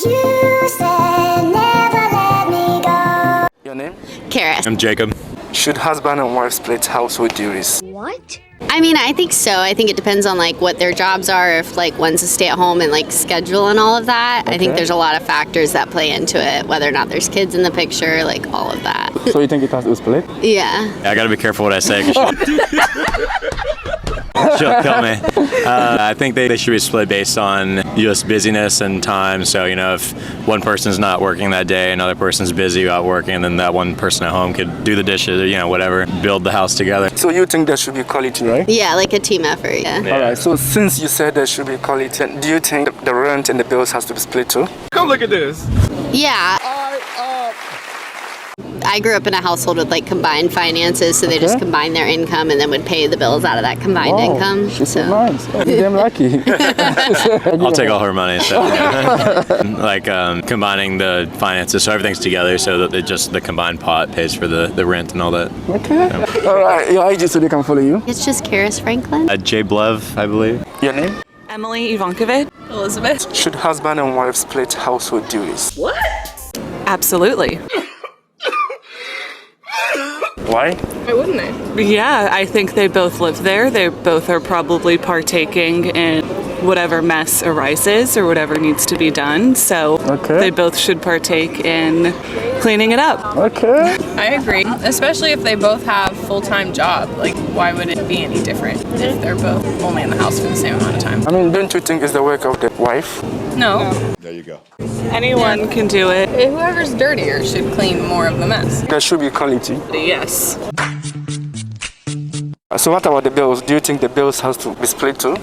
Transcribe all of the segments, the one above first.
You said never let me go. Your name? Karis. I'm Jacob. Should husband and wife split household duties? What? I mean, I think so. I think it depends on like what their jobs are, if like one's a stay-at-home and like schedule and all of that. I think there's a lot of factors that play into it, whether or not there's kids in the picture, like all of that. So you think it has to be split? Yeah. I gotta be careful what I say because she'll kill me. I think they should be split based on just busyness and time. So, you know, if one person's not working that day, another person's busy out working, then that one person at home could do the dishes or, you know, whatever, build the house together. So you think there should be quality, right? Yeah, like a team effort, yeah. Alright, so since you said there should be quality, do you think the rent and the bills has to be split too? Come look at this. Yeah. I grew up in a household with like combined finances, so they just combined their income and then would pay the bills out of that combined income. She's so nice. Oh, you're damn lucky. I'll take all her money. So, like combining the finances, so everything's together, so that the combined pot pays for the rent and all that. Okay. Alright, your IG so they can follow you. It's just Karis Franklin. J. Blev, I believe. Your name? Emily Ivankovic. Elizabeth. Should husband and wife split household duties? What? Absolutely. Why? Why wouldn't I? Yeah, I think they both live there. They both are probably partaking in whatever mess arises or whatever needs to be done. So they both should partake in cleaning it up. Okay. I agree, especially if they both have full-time job. Like, why would it be any different if they're both only in the house for the same amount of time? I mean, don't you think it's the work of the wife? No. There you go. Anyone can do it. Whoever's dirtier should clean more of the mess. There should be quality. Yes. So what about the bills? Do you think the bills has to be split too?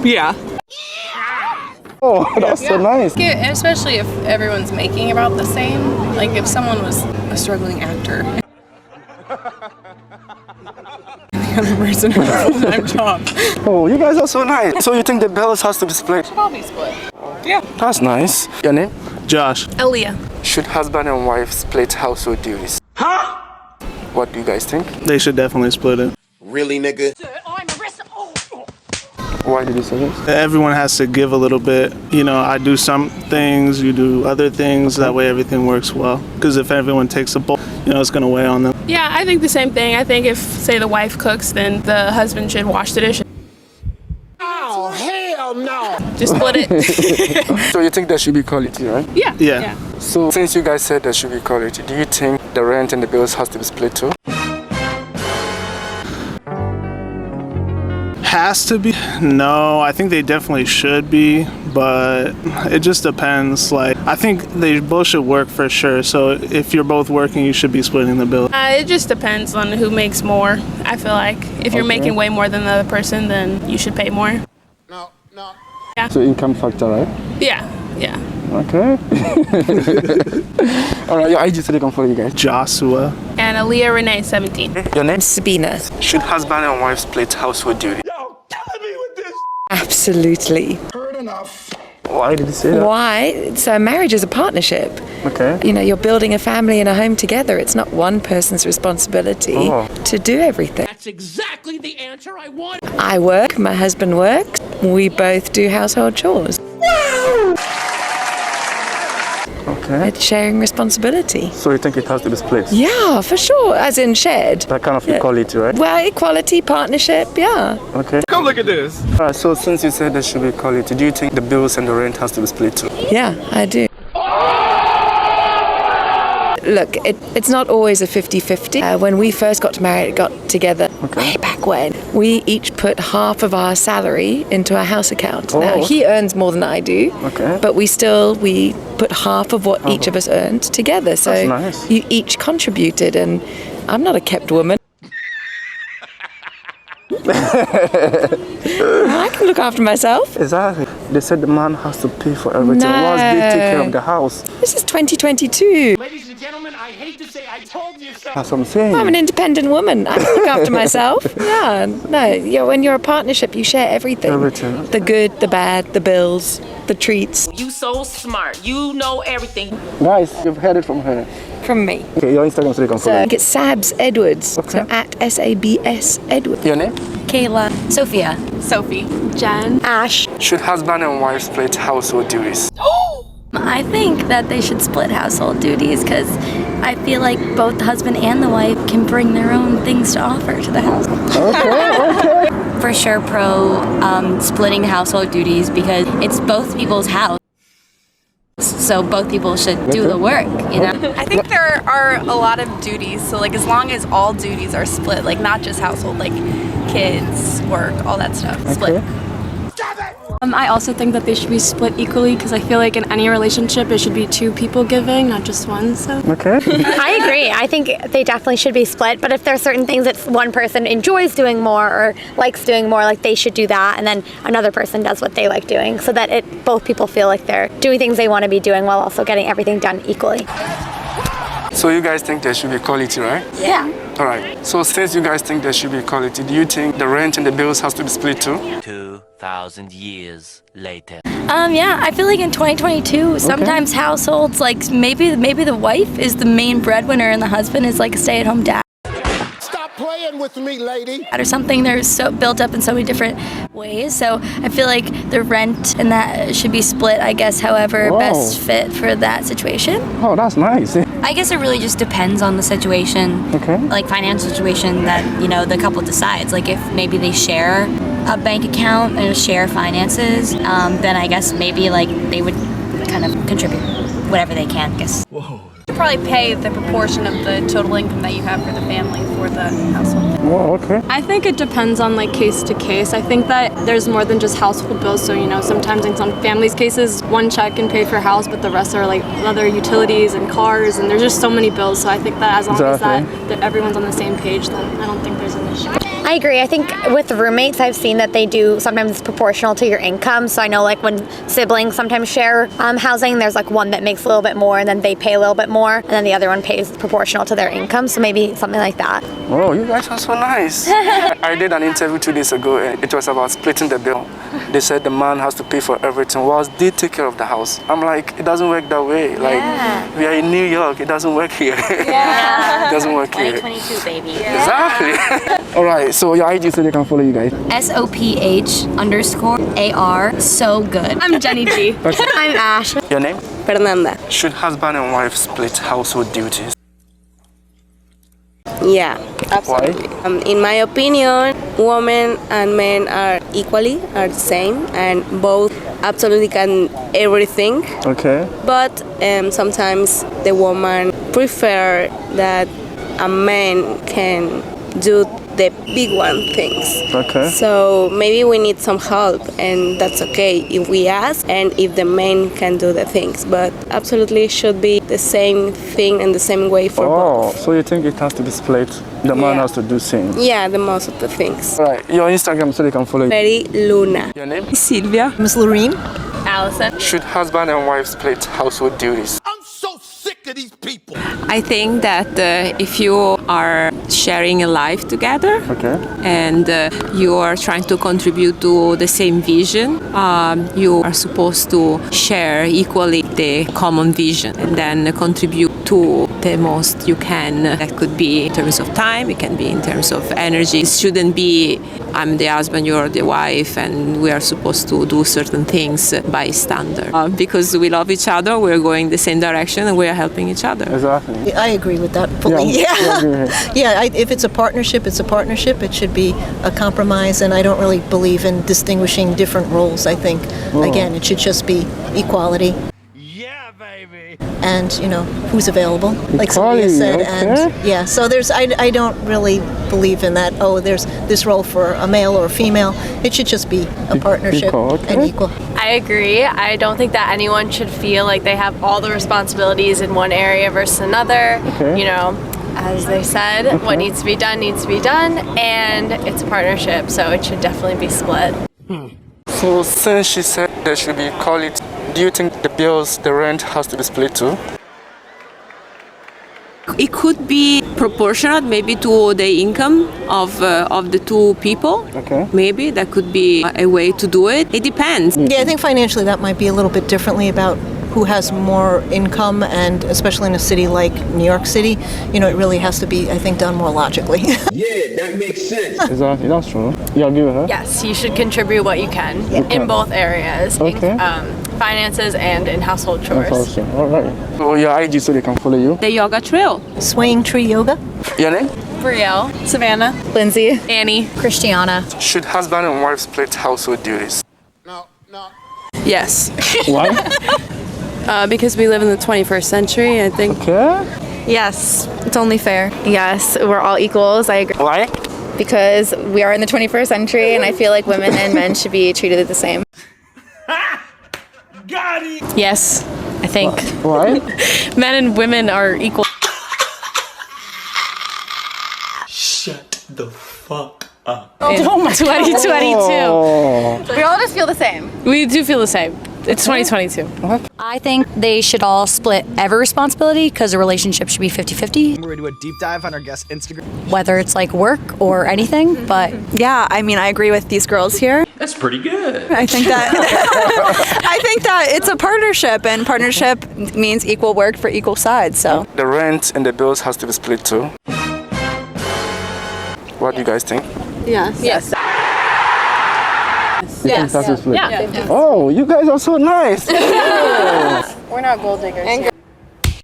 Yeah. Oh, that's so nice. Yeah, especially if everyone's making about the same. Like if someone was a struggling actor. The other person has a full-time job. Oh, you guys are so nice. So you think the bills has to be split? Should all be split. Yeah. That's nice. Your name? Josh. Aaliyah. Should husband and wife split household duties? Huh? What do you guys think? They should definitely split it. Really, nigga? Why did you say this? Everyone has to give a little bit. You know, I do some things, you do other things. That way everything works well. Because if everyone takes a bulk, you know, it's going to weigh on them. Yeah, I think the same thing. I think if, say, the wife cooks, then the husband should wash the dishes. Oh, hell no! Just split it. So you think there should be quality, right? Yeah. Yeah. So since you guys said there should be quality, do you think the rent and the bills has to be split too? Has to be? No, I think they definitely should be, but it just depends. Like, I think they both should work for sure. So if you're both working, you should be splitting the bill. It just depends on who makes more. I feel like if you're making way more than the other person, then you should pay more. No. Yeah. So income factor, right? Yeah. Okay. Alright, your IG so they can follow you guys. Joshua. And Aaliyah Renee, 17. Your name? Sabina. Should husband and wife split household duty? Absolutely. Heard enough. Why did you say that? Why? So marriage is a partnership. Okay. You know, you're building a family and a home together. It's not one person's responsibility to do everything. That's exactly the answer I want. I work, my husband works. We both do household chores. Okay. It's sharing responsibility. So you think it has to be split? Yeah, for sure. As in shared. That kind of equality, right? Well, equality, partnership, yeah. Okay. Come look at this. Alright, so since you said there should be equality, do you think the bills and the rent has to be split too? Yeah, I do. Look, it's not always a 50-50. When we first got together way back when, we each put half of our salary into our house account. Now, he earns more than I do, but we put half of what each of us earned together. So nice. You each contributed, and I'm not a kept woman. I can look after myself. Exactly. They said the man has to pay for everything. No. Once they take care of the house. This is 2022. Ladies and gentlemen, I hate to say I told you so. That's what I'm saying. I'm an independent woman. I can look after myself. Yeah, no. When you're a partnership, you share everything. Everything. The good, the bad, the bills, the treats. You so smart. You know everything. Guys, you've heard it from her. From me. Okay, your Instagram so they can follow you. It's Sabs Edwards. So at SABS Edwards. Your name? Kayla. Sophia. Sophie. Jen. Ash. Should husband and wife split household duties? I I think that they should split household duties because I feel like both the husband and the wife can bring their own things to offer to the house. Okay. For sure pro splitting household duties because it's both people's house. So both people should do the work, you know? I think there are a lot of duties, so like as long as all duties are split, like not just household, like kids, work, all that stuff, split. I also think that they should be split equally because I feel like in any relationship it should be two people giving, not just one. So. Okay. I agree. I think they definitely should be split. But if there are certain things that one person enjoys doing more or likes doing more, like they should do that, and then another person does what they like doing, so that both people feel like they're doing things they want to be doing while also getting everything done equally. So you guys think there should be equality, right? Yeah. All right. So since you guys think there should be equality, do you think the rent and the bills has to be split too? 2,000 years later. Yeah, I feel like in 2022, sometimes households, like maybe the wife is the main breadwinner and the husband is like a stay-at-home dad. Stop playing with me, lady. Or something. They're so built up in so many different ways. So I feel like the rent and that should be split, I guess, however best fit for that situation. Oh, that's nice. I guess it really just depends on the situation, like financial situation that, you know, the couple decides. Like if maybe they share a bank account and share finances, then I guess maybe like they would kind of contribute whatever they can, I guess. You should probably pay the proportion of the total income that you have for the family for the household. Whoa, okay. I think it depends on like case to case. I think that there's more than just household bills. So, you know, sometimes in some families' cases, one check can pay for a house, but the rest are like other utilities and cars, and there's just so many bills. So I think that as long as that everyone's on the same page, then I don't think there's an issue. I agree. I think with roommates, I've seen that they do sometimes it's proportional to your income. So I know like when siblings sometimes share housing, there's like one that makes a little bit more and then they pay a little bit more, and then the other one pays proportional to their income. So maybe something like that. Oh, you guys are so nice. I did an interview 2 days ago and it was about splitting the bill. They said the man has to pay for everything whilst they take care of the house. I'm like, it doesn't work that way. Like, we are in New York, it doesn't work here. Yeah. It doesn't work here. 2022, baby. Exactly. All right, so your IG so they can follow you guys. SOPH_AR. So good. I'm Jenny G. I'm Ash. Your name? Fernanda. Should husband and wife split household duties? Yeah, absolutely. In my opinion, women and men are the same, and both absolutely can everything. Okay. But sometimes the woman prefer that a man can do the big one things. Okay. So maybe we need some help, and that's okay if we ask and if the man can do the things. But absolutely should be the same thing and the same way for both. So you think it has to be split? The man has to do same? Yeah, the most of the things. All right, your Instagram so they can follow you. Very Luna. Your name? Sylvia. Miss Lorene. Allison. Should husband and wife split household duties? I think that if you are sharing a life together and you are trying to contribute to the same vision, you are supposed to share equally the common vision and then contribute to the most you can. That could be in terms of time, it can be in terms of energy. It shouldn't be I'm the husband, you're the wife, and we are supposed to do certain things by standard. Because we love each other, we're going the same direction and we are helping each other. Exactly. I agree with that fully. If it's a partnership, it's a partnership. It should be a compromise, and I don't really believe in distinguishing different roles. I think, again, it should just be equality. And who's available, like Sylvia said, and so I don't really believe in that. Oh, there's this role for a male or a female. It should just be a partnership and equal. I agree. I don't think that anyone should feel like they have all the responsibilities in one area versus another. As they said, what needs to be done, and it's a partnership, so it should definitely be split. So since she said there should be equality, do you think the bills, the rent has to be split too? It could be proportionate maybe to the income of the two people. Maybe that could be a way to do it. It depends. Yeah, I think financially that might be a little bit differently about who has more income, and especially in a city like New York City, it really has to be, I think, done more logically. Yeah, that makes sense. Exactly, that's true. You agree with her? Yes, you should contribute what you can in both areas. finances and in household chores. That's awesome. All right. So your IG so they can follow you. The yoga trail. Swaying tree yoga. Your name? Brielle. Savannah. Lindsay. Annie. Christiana. Should husband and wife split household duties? Yes. Why? Because we live in the 21st century, I think. Okay. Yes, it's only fair. Yes, we're all equals. I agree. Why? Because we are in the 21st century, and I feel like women and men should be treated the same. Yes, I think. Why? Men and women are equal. Shut the fuck up. In 2022. We all just feel the same. We do feel the same. It's 2022. I think they should all split every responsibility because a relationship should be 50-50. We're gonna do a deep dive on our guest Instagram. Whether it's like work or anything, but Yeah, I mean, I agree with these girls here. That's pretty good. I think that I think that it's a partnership, and partnership means equal work for equal sides. So The rent and the bills has to be split too. What do you guys think? Yes. Yes. You think that's a split? Yeah. Oh, you guys are so nice. we're not gold diggers.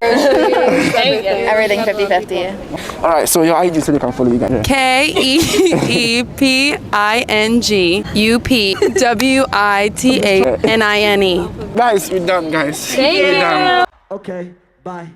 Everything 50-50. All right, so your IG so they can follow you guys. KEEPINGUPWITANINE. Guys, we're done, guys. Thank We're you. done. Okay, bye.